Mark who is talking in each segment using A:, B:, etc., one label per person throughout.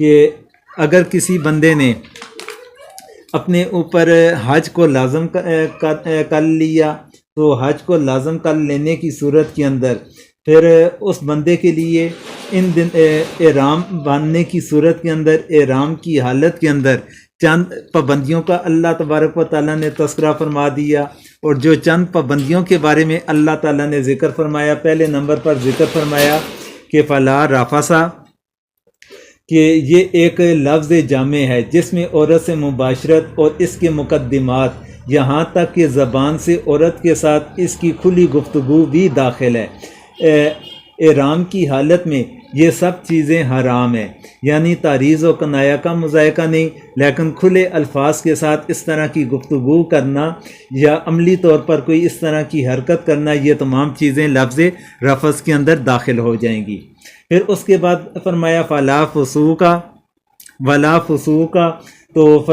A: کہ اگر کسی بندے نے اپنے اوپر حج کو لازم کر لیا تو حج کو لازم کر لینے کی صورت کے اندر پھر اس بندے کے لیے ان دن احرام باندھنے کی صورت کے اندر احرام کی حالت کے اندر چند پابندیوں کا اللہ تبارک و تعالیٰ نے تذکرہ فرما دیا، اور جو چند پابندیوں کے بارے میں اللہ تعالیٰ نے ذکر فرمایا، پہلے نمبر پر ذکر فرمایا کہ فلا رافسا، کہ یہ ایک لفظ جامع ہے جس میں عورت سے مباشرت اور اس کے مقدمات، یہاں تک کہ زبان سے عورت کے ساتھ اس کی کھلی گفتگو بھی داخل ہے۔ احرام کی حالت میں یہ سب چیزیں حرام ہیں، یعنی تعریض و کنایہ کا مذائقہ نہیں، لیکن کھلے الفاظ کے ساتھ اس طرح کی گفتگو کرنا یا عملی طور پر کوئی اس طرح کی حرکت کرنا، یہ تمام چیزیں لفظ رفث کے اندر داخل ہو جائیں گی۔ پھر اس کے بعد فرمایا فلا فسوقا ولا فسوقا، تو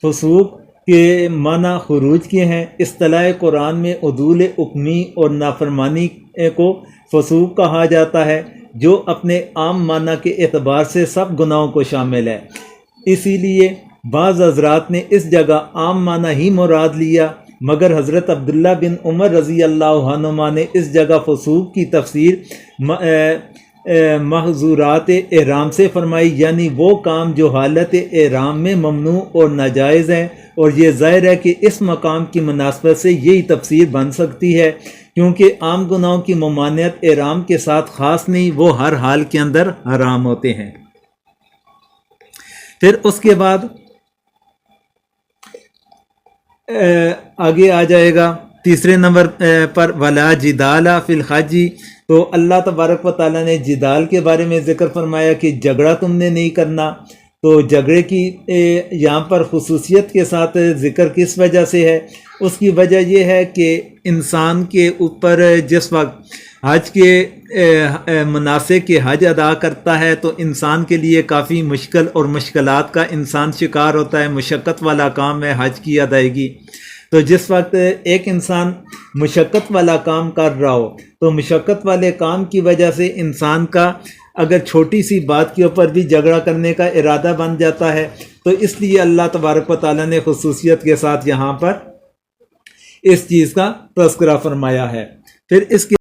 A: فسوق کے معنی خروج کے ہیں۔ اصطلاح قرآن میں عدول حکمی اور نافرمانی کو فسوق کہا جاتا ہے، جو اپنے عام معنی کے اعتبار سے سب گناہوں کو شامل ہے۔ اسی لیے بعض حضرات نے اس جگہ عام معنی ہی مراد لیا، مگر حضرت عبداللہ بن عمر رضی اللہ عنہما نے اس جگہ فسوق کی تفسیر محظورات احرام سے فرمائی، یعنی وہ کام جو حالت احرام میں ممنوع اور ناجائز ہیں، اور یہ ظاہر ہے کہ اس مقام کی مناسبت سے یہی تفسیر بن سکتی ہے، کیونکہ عام گناہوں کی ممانعت احرام کے ساتھ خاص نہیں، وہ ہر حال کے اندر حرام ہوتے ہیں۔ پھر اس کے بعد آگے آ جائے گا تیسرے نمبر پر ولا جدال فی الحج، تو اللہ تبارک و تعالیٰ نے جدال کے بارے میں ذکر فرمایا کہ جھگڑا تم نے نہیں کرنا۔ تو جھگڑے کی یہاں پر خصوصیت کے ساتھ ذکر کس وجہ سے ہے؟ اس کی وجہ یہ ہے کہ انسان کے اوپر جس وقت حج کے مناسک کے حج ادا کرتا ہے تو انسان کے لیے کافی مشکل اور مشکلات کا انسان شکار ہوتا ہے، مشقت والا کام ہے حج کی ادائیگی۔ تو جس وقت ایک انسان مشقت والا کام کر رہا ہو تو مشقت والے کام کی وجہ سے انسان کا اگر چھوٹی سی بات کے اوپر بھی جھگڑا کرنے کا ارادہ بن جاتا ہے، تو اس لیے اللہ تبارک و تعالیٰ نے خصوصیت کے ساتھ یہاں پر اس چیز کا تذکرہ فرمایا ہے۔ پھر اس کے